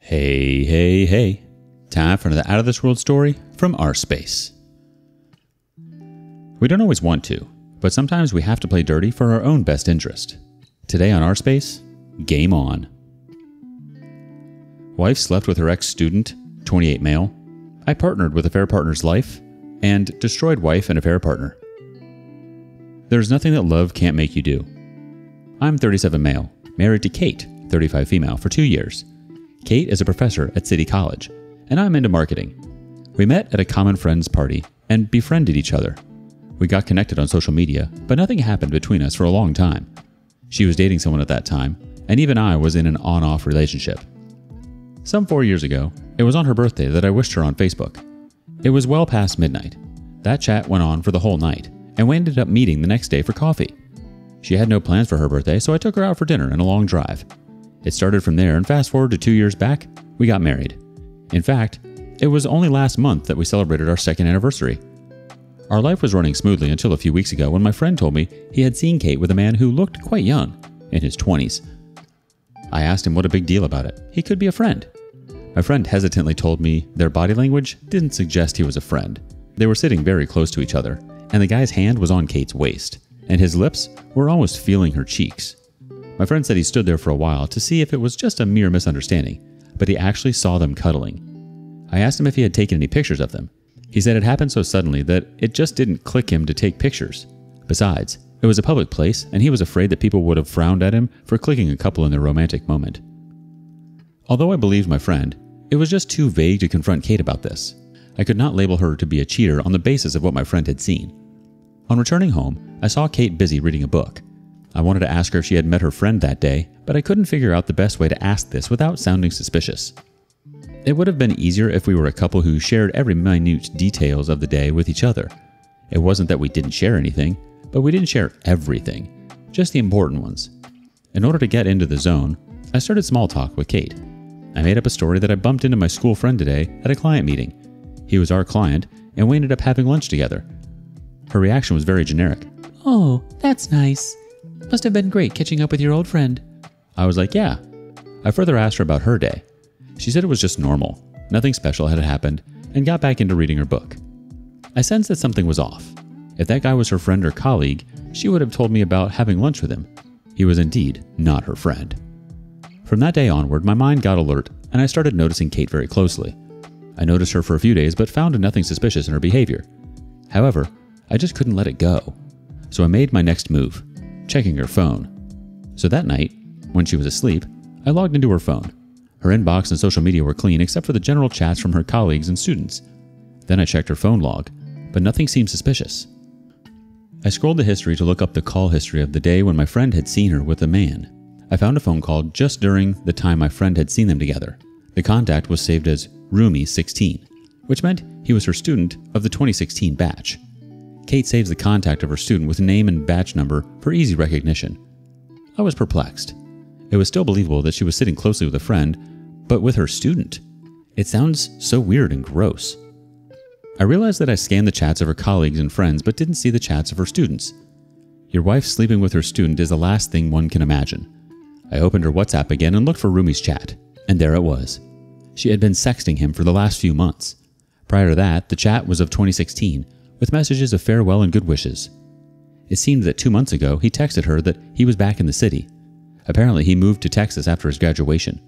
Hey, hey, hey. Time for another Out of This World story from rSpace. We don't always want to, but sometimes we have to play dirty for our own best interest. Today on rSpace, game on. Wife slept with her ex-student, 28 male. I partnered with affair partner's life, and destroyed wife and affair partner. There's nothing that love can't make you do. I'm 37 male, married to Kate, 35 female, for 2 years. Kate is a professor at City College, and I'm into marketing. We met at a common friend's party and befriended each other. We got connected on social media, but nothing happened between us for a long time. She was dating someone at that time, and even I was in an on-off relationship. Some 4 years ago, it was on her birthday that I wished her on Facebook. It was well past midnight. That chat went on for the whole night, and we ended up meeting the next day for coffee. She had no plans for her birthday, so I took her out for dinner and a long drive. It started from there, and fast forward to 2 years back, we got married. In fact, it was only last month that we celebrated our second anniversary. Our life was running smoothly until a few weeks ago when my friend told me he had seen Kate with a man who looked quite young, in his 20s. I asked him what a big deal about it. He could be a friend. My friend hesitantly told me their body language didn't suggest he was a friend. They were sitting very close to each other, and the guy's hand was on Kate's waist, and his lips were almost feeling her cheeks. My friend said he stood there for a while to see if it was just a mere misunderstanding, but he actually saw them cuddling. I asked him if he had taken any pictures of them. He said it happened so suddenly that it just didn't click him to take pictures. Besides, it was a public place, and he was afraid that people would have frowned at him for clicking a couple in their romantic moment. Although I believed my friend, it was just too vague to confront Kate about this. I could not label her to be a cheater on the basis of what my friend had seen. On returning home, I saw Kate busy reading a book. I wanted to ask her if she had met her friend that day, but I couldn't figure out the best way to ask this without sounding suspicious. It would have been easier if we were a couple who shared every minute details of the day with each other. It wasn't that we didn't share anything, but we didn't share everything, just the important ones. In order to get into the zone, I started small talk with Kate. I made up a story that I bumped into my school friend today at a client meeting. He was our client, and we ended up having lunch together. Her reaction was very generic. "Oh, that's nice. Must have been great catching up with your old friend." I was like, yeah. I further asked her about her day. She said it was just normal. Nothing special had happened, and got back into reading her book. I sensed that something was off. If that guy was her friend or colleague, she would have told me about having lunch with him. He was indeed not her friend. From that day onward, my mind got alert, and I started noticing Kate very closely. I noticed her for a few days, but found nothing suspicious in her behavior. However, I just couldn't let it go. So I made my next move, checking her phone. So that night, when she was asleep, I logged into her phone. Her inbox and social media were clean except for the general chats from her colleagues and students. Then I checked her phone log, but nothing seemed suspicious. I scrolled the history to look up the call history of the day when my friend had seen her with a man. I found a phone call just during the time my friend had seen them together. The contact was saved as Roomy16, which meant he was her student of the 2016 batch. Kate saves the contact of her student with name and batch number for easy recognition. I was perplexed. It was still believable that she was sitting closely with a friend, but with her student. It sounds so weird and gross. I realized that I scanned the chats of her colleagues and friends but didn't see the chats of her students. Your wife sleeping with her student is the last thing one can imagine. I opened her WhatsApp again and looked for Roomy's chat, and there it was. She had been sexting him for the last few months. Prior to that, the chat was of 2016, with messages of farewell and good wishes. It seemed that 2 months ago he texted her that he was back in the city. Apparently he moved to Texas after his graduation.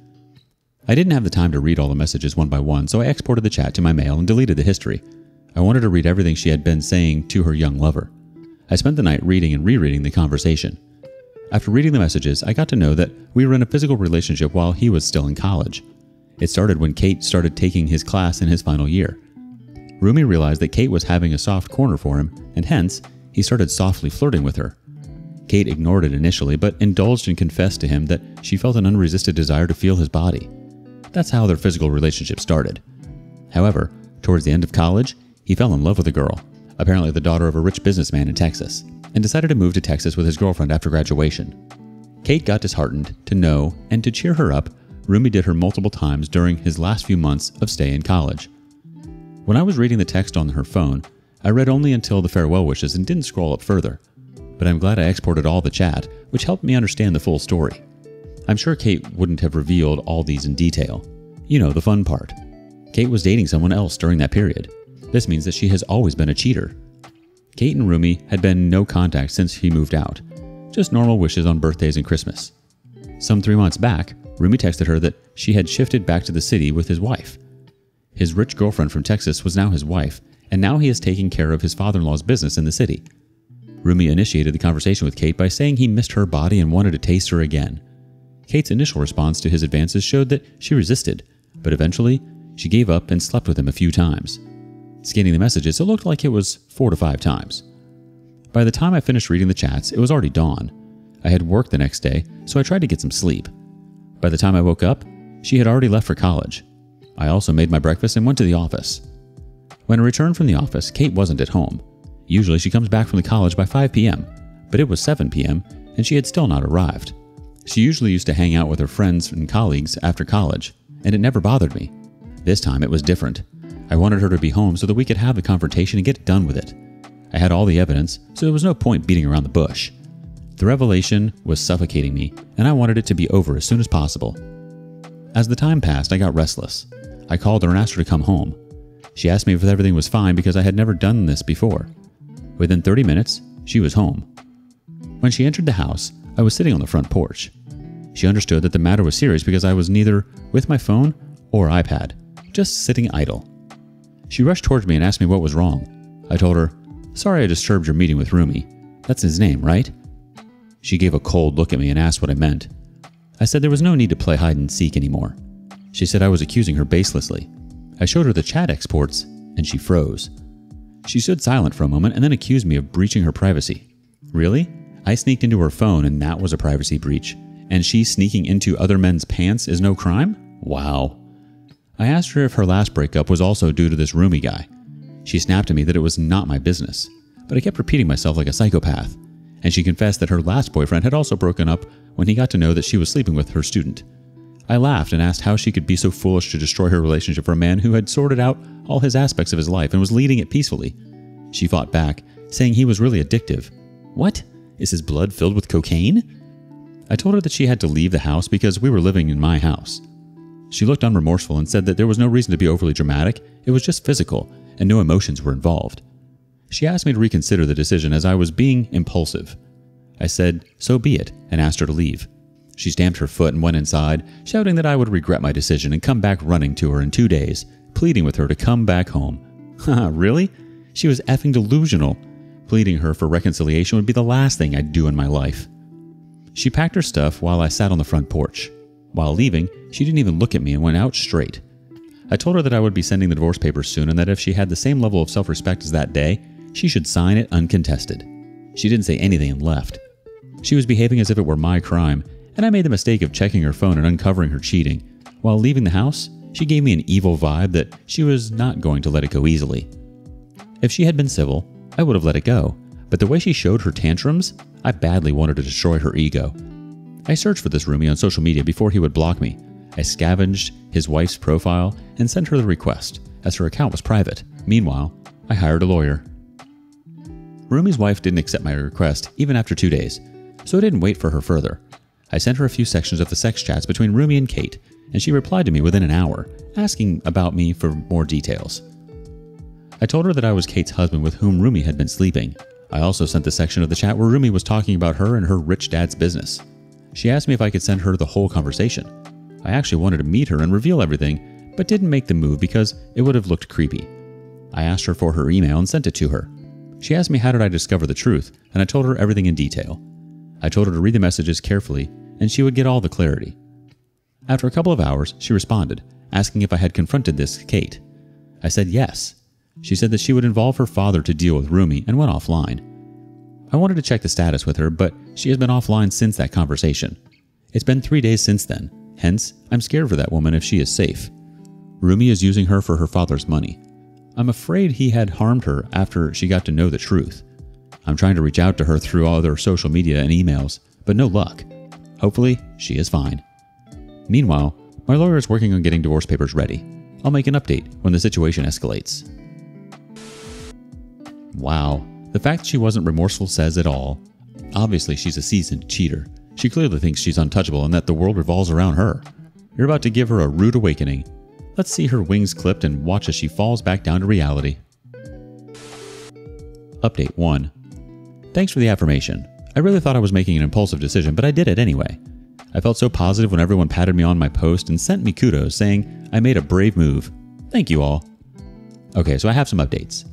I didn't have the time to read all the messages one by one, so I exported the chat to my mail and deleted the history. I wanted to read everything she had been saying to her young lover. I spent the night reading and rereading the conversation. After reading the messages, I got to know that we were in a physical relationship while he was still in college. It started when Kate started taking his class in his final year. Roomy realized that Kate was having a soft corner for him, and hence, he started softly flirting with her. Kate ignored it initially, but indulged and confessed to him that she felt an unresisted desire to feel his body. That's how their physical relationship started. However, towards the end of college, he fell in love with a girl, apparently the daughter of a rich businessman in Texas, and decided to move to Texas with his girlfriend after graduation. Kate got disheartened to know, and to cheer her up, Roomy did her multiple times during his last few months of stay in college. When I was reading the text on her phone, I read only until the farewell wishes and didn't scroll up further. But I'm glad I exported all the chat, which helped me understand the full story. I'm sure Kate wouldn't have revealed all these in detail. You know, the fun part. Kate was dating someone else during that period. This means that she has always been a cheater. Kate and Rumi had been in no contact since he moved out. Just normal wishes on birthdays and Christmas. Some 3 months back, Rumi texted her that she had shifted back to the city with his wife. His rich girlfriend from Texas was now his wife, and now he is taking care of his father-in-law's business in the city. Rumi initiated the conversation with Kate by saying he missed her body and wanted to taste her again. Kate's initial response to his advances showed that she resisted, but eventually, she gave up and slept with him a few times. Scanning the messages, it looked like it was 4 to 5 times. By the time I finished reading the chats, it was already dawn. I had work the next day, so I tried to get some sleep. By the time I woke up, she had already left for college. I also made my breakfast and went to the office. When I returned from the office, Kate wasn't at home. Usually she comes back from the college by 5 p.m., but it was 7 p.m. and she had still not arrived. She usually used to hang out with her friends and colleagues after college, and it never bothered me. This time it was different. I wanted her to be home so that we could have the confrontation and get done with it. I had all the evidence, so there was no point beating around the bush. The revelation was suffocating me, and I wanted it to be over as soon as possible. As the time passed, I got restless. I called her and asked her to come home. She asked me if everything was fine because I had never done this before. Within 30 minutes, she was home. When she entered the house, I was sitting on the front porch. She understood that the matter was serious because I was neither with my phone or iPad, just sitting idle. She rushed towards me and asked me what was wrong. I told her, "Sorry I disturbed your meeting with Rumi. That's his name, right?" She gave a cold look at me and asked what I meant. I said there was no need to play hide and seek anymore. She said I was accusing her baselessly. I showed her the chat exports, and she froze. She stood silent for a moment and then accused me of breaching her privacy. Really? I sneaked into her phone and that was a privacy breach, and she sneaking into other men's pants is no crime? Wow. I asked her if her last breakup was also due to this Rumi guy. She snapped at me that it was not my business, but I kept repeating myself like a psychopath, and she confessed that her last boyfriend had also broken up when he got to know that she was sleeping with her student. I laughed and asked how she could be so foolish to destroy her relationship for a man who had sorted out all his aspects of his life and was leading it peacefully. She fought back, saying he was really addictive. What? Is his blood filled with cocaine? I told her that she had to leave the house because we were living in my house. She looked unremorseful and said that there was no reason to be overly dramatic, it was just physical, and no emotions were involved. She asked me to reconsider the decision as I was being impulsive. I said, so be it, and asked her to leave. She stamped her foot and went inside, shouting that I would regret my decision and come back running to her in 2 days, pleading with her to come back home. Haha, really? She was effing delusional. Pleading her for reconciliation would be the last thing I'd do in my life. She packed her stuff while I sat on the front porch. While leaving, she didn't even look at me and went out straight. I told her that I would be sending the divorce papers soon and that if she had the same level of self-respect as that day, she should sign it uncontested. She didn't say anything and left. She was behaving as if it were my crime, and I made the mistake of checking her phone and uncovering her cheating. While leaving the house, she gave me an evil vibe that she was not going to let it go easily. If she had been civil, I would have let it go, but the way she showed her tantrums, I badly wanted to destroy her ego. I searched for this Rumi on social media before he would block me. I scavenged his wife's profile and sent her the request, as her account was private. Meanwhile, I hired a lawyer. Rumi's wife didn't accept my request even after 2 days, so I didn't wait for her further. I sent her a few sections of the sex chats between Rumi and Kate, and she replied to me within an hour, asking about me for more details. I told her that I was Kate's husband with whom Rumi had been sleeping. I also sent the section of the chat where Rumi was talking about her and her rich dad's business. She asked me if I could send her the whole conversation. I actually wanted to meet her and reveal everything, but didn't make the move because it would have looked creepy. I asked her for her email and sent it to her. She asked me how did I discover the truth, and I told her everything in detail. I told her to read the messages carefully, and she would get all the clarity. After a couple of hours, she responded, asking if I had confronted this Kate. I said yes. She said that she would involve her father to deal with Rumi and went offline. I wanted to check the status with her, but she has been offline since that conversation. It's been 3 days since then, hence, I'm scared for that woman if she is safe. Rumi is using her for her father's money. I'm afraid he had harmed her after she got to know the truth. I'm trying to reach out to her through all their social media and emails, but no luck. Hopefully, she is fine. Meanwhile, my lawyer is working on getting divorce papers ready. I'll make an update when the situation escalates. Wow, the fact she wasn't remorseful says it all. Obviously, she's a seasoned cheater. She clearly thinks she's untouchable and that the world revolves around her. You're about to give her a rude awakening. Let's see her wings clipped and watch as she falls back down to reality. Update 1. Thanks for the affirmation. I really thought I was making an impulsive decision, but I did it anyway. I felt so positive when everyone patted me on my post and sent me kudos saying I made a brave move. Thank you all. Okay, so I have some updates.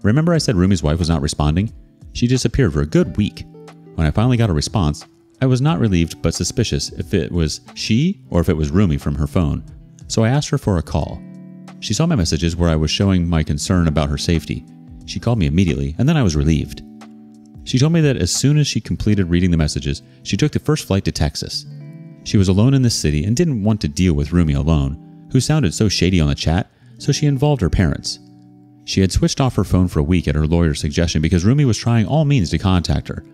Remember I said Rumi's wife was not responding? She disappeared for a good week. When I finally got a response, I was not relieved but suspicious if it was she or if it was Rumi from her phone, so I asked her for a call. She saw my messages where I was showing my concern about her safety. She called me immediately, and then I was relieved. She told me that as soon as she completed reading the messages, she took the first flight to Texas. She was alone in the city and didn't want to deal with Rumi alone, who sounded so shady on the chat, so she involved her parents. She had switched off her phone for a week at her lawyer's suggestion because Rumi was trying all means to contact her.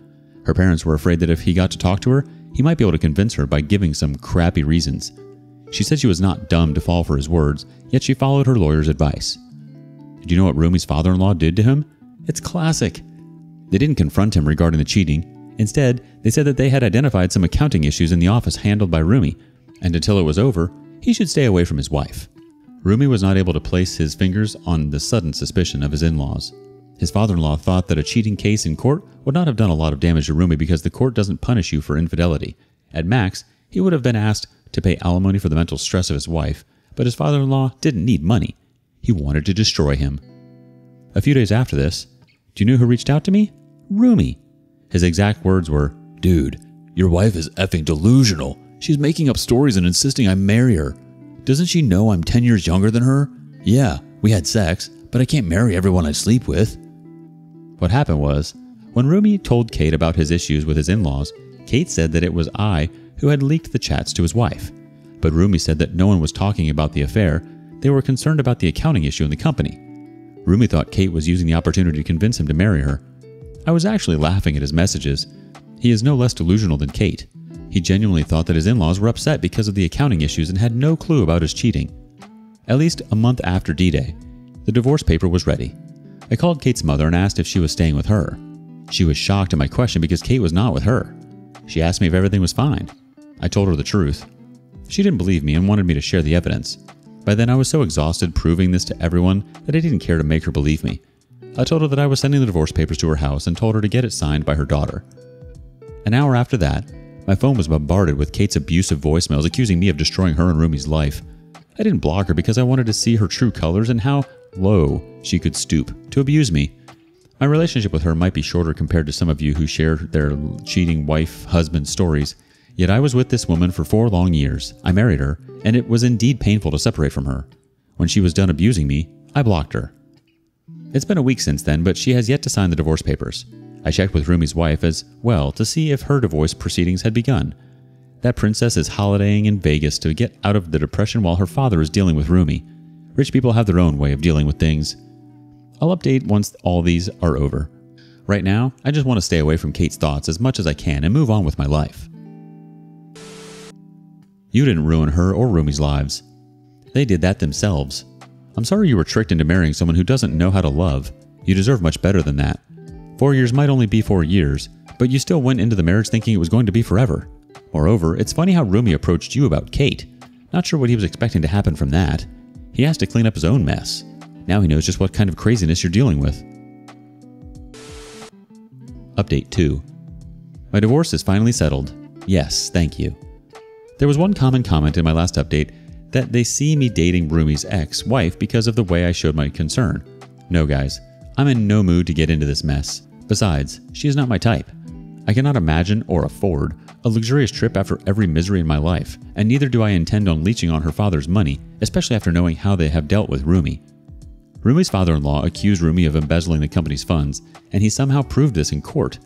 Her parents were afraid that if he got to talk to her, he might be able to convince her by giving some crappy reasons. She said she was not dumb to fall for his words, yet she followed her lawyer's advice. Do you know what Rumi's father-in-law did to him? It's classic. They didn't confront him regarding the cheating. Instead, they said that they had identified some accounting issues in the office handled by Rumi, and until it was over, he should stay away from his wife. Rumi was not able to place his fingers on the sudden suspicion of his in-laws. His father-in-law thought that a cheating case in court would not have done a lot of damage to Rumi because the court doesn't punish you for infidelity. At max, he would have been asked to pay alimony for the mental stress of his wife, but his father-in-law didn't need money. He wanted to destroy him. A few days after this, do you know who reached out to me? Rumi. His exact words were, "Dude, your wife is effing delusional. She's making up stories and insisting I marry her. Doesn't she know I'm 10 years younger than her? Yeah, we had sex, but I can't marry everyone I sleep with." What happened was, when Rumi told Kate about his issues with his in-laws, Kate said that it was I who had leaked the chats to his wife. But Rumi said that no one was talking about the affair. They were concerned about the accounting issue in the company. Rumi thought Kate was using the opportunity to convince him to marry her. I was actually laughing at his messages. He is no less delusional than Kate. He genuinely thought that his in-laws were upset because of the accounting issues and had no clue about his cheating. At least a month after D-Day, the divorce paper was ready. I called Kate's mother and asked if she was staying with her. She was shocked at my question because Kate was not with her. She asked me if everything was fine. I told her the truth. She didn't believe me and wanted me to share the evidence. By then I was so exhausted proving this to everyone that I didn't care to make her believe me. I told her that I was sending the divorce papers to her house and told her to get it signed by her daughter. An hour after that, my phone was bombarded with Kate's abusive voicemails accusing me of destroying her and Rumi's life. I didn't block her because I wanted to see her true colors and how low she could stoop to abuse me. My relationship with her might be shorter compared to some of you who share their cheating wife-husband stories, yet I was with this woman for 4 long years. I married her, and it was indeed painful to separate from her. When she was done abusing me, I blocked her. It's been a week since then, but she has yet to sign the divorce papers. I checked with Rumi's wife as well to see if her divorce proceedings had begun. That princess is holidaying in Vegas to get out of the depression while her father is dealing with Rumi. Rich people have their own way of dealing with things. I'll update once all these are over. Right now, I just want to stay away from Kate's thoughts as much as I can and move on with my life. You didn't ruin her or Rumi's lives. They did that themselves. I'm sorry you were tricked into marrying someone who doesn't know how to love. You deserve much better than that. 4 years might only be 4 years, but you still went into the marriage thinking it was going to be forever. Moreover, it's funny how Rumi approached you about Kate. Not sure what he was expecting to happen from that. He has to clean up his own mess. Now he knows just what kind of craziness you're dealing with. Update 2. My divorce is finally settled. Yes, thank you. There was one common comment in my last update that they see me dating Rumi's ex-wife because of the way I showed my concern. No guys, I'm in no mood to get into this mess. Besides, she is not my type. I cannot imagine or afford a luxurious trip after every misery in my life, and neither do I intend on leeching on her father's money, especially after knowing how they have dealt with Rumi. Rumi's father-in-law accused Rumi of embezzling the company's funds, and he somehow proved this in court.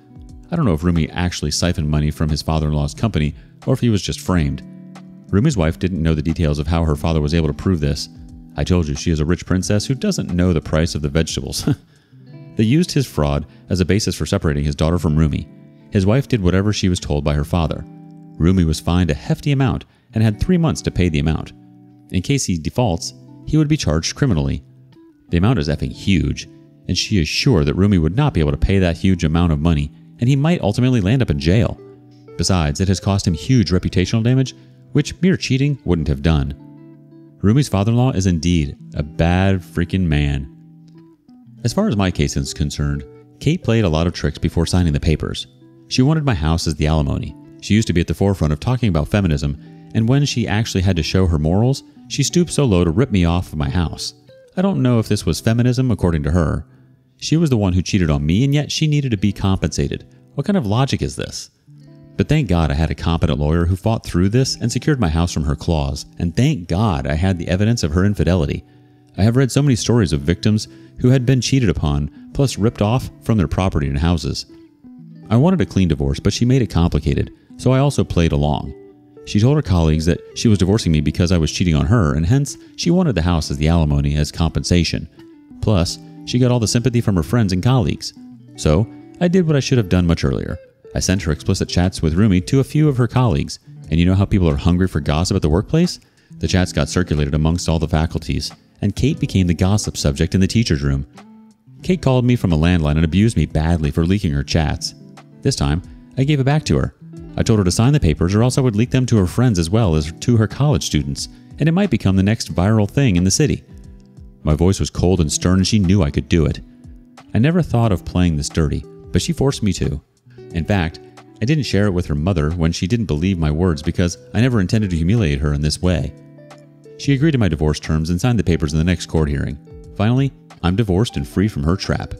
I don't know if Rumi actually siphoned money from his father-in-law's company or if he was just framed. Rumi's wife didn't know the details of how her father was able to prove this. I told you she is a rich princess who doesn't know the price of the vegetables. They used his fraud as a basis for separating his daughter from Rumi. His wife did whatever she was told by her father. Rumi was fined a hefty amount and had 3 months to pay the amount. In case he defaults, he would be charged criminally. The amount is effing huge, and she is sure that Rumi would not be able to pay that huge amount of money, and he might ultimately land up in jail. Besides, it has cost him huge reputational damage, which mere cheating wouldn't have done. Rumi's father-in-law is indeed a bad freaking man. As far as my case is concerned, Kate played a lot of tricks before signing the papers. She wanted my house as the alimony. She used to be at the forefront of talking about feminism, and when she actually had to show her morals, she stooped so low to rip me off of my house. I don't know if this was feminism according to her. She was the one who cheated on me, and yet she needed to be compensated. What kind of logic is this? But thank God I had a competent lawyer who fought through this and secured my house from her claws, and thank God I had the evidence of her infidelity. I have read so many stories of victims who had been cheated upon, plus ripped off from their property and houses. I wanted a clean divorce, but she made it complicated, so I also played along. She told her colleagues that she was divorcing me because I was cheating on her, and hence she wanted the house as the alimony as compensation. Plus, she got all the sympathy from her friends and colleagues. So, I did what I should have done much earlier. I sent her explicit chats with Rumi to a few of her colleagues, and you know how people are hungry for gossip at the workplace? The chats got circulated amongst all the faculties, and Kate became the gossip subject in the teacher's room. Kate called me from a landline and abused me badly for leaking her chats. This time, I gave it back to her. I told her to sign the papers or else I would leak them to her friends as well as to her college students, and it might become the next viral thing in the city. My voice was cold and stern and she knew I could do it. I never thought of playing this dirty, but she forced me to. In fact, I didn't share it with her mother when she didn't believe my words because I never intended to humiliate her in this way. She agreed to my divorce terms and signed the papers in the next court hearing. Finally, I'm divorced and free from her trap.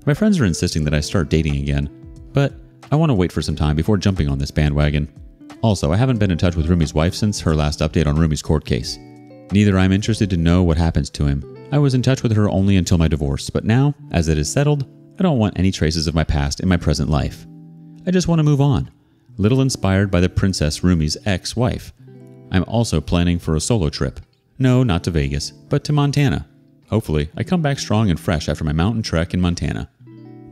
My friends are insisting that I start dating again, but I want to wait for some time before jumping on this bandwagon. Also, I haven't been in touch with Rumi's wife since her last update on Rumi's court case. Neither I'm interested to know what happens to him. I was in touch with her only until my divorce, but now, as it is settled, I don't want any traces of my past in my present life. I just want to move on, little inspired by the Princess Rumi's ex-wife. I'm also planning for a solo trip. No, not to Vegas, but to Montana. Hopefully, I come back strong and fresh after my mountain trek in Montana.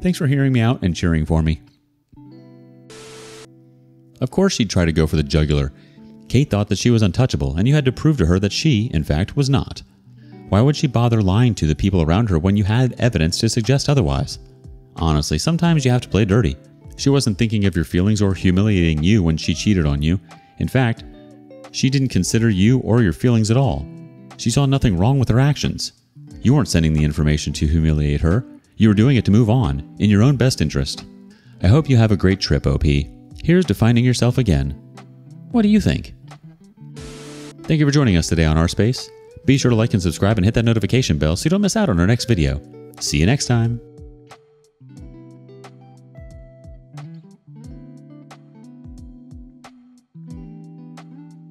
Thanks for hearing me out and cheering for me. Of course she'd try to go for the jugular. Kate thought that she was untouchable, and you had to prove to her that she, in fact, was not. Why would she bother lying to the people around her when you had evidence to suggest otherwise? Honestly, sometimes you have to play dirty. She wasn't thinking of your feelings or humiliating you when she cheated on you. In fact, she didn't consider you or your feelings at all. She saw nothing wrong with her actions. You weren't sending the information to humiliate her. You were doing it to move on, in your own best interest. I hope you have a great trip, OP. Here's to finding yourself again. What do you think? Thank you for joining us today on rSpace. Be sure to like and subscribe and hit that notification bell so you don't miss out on our next video. See you next time.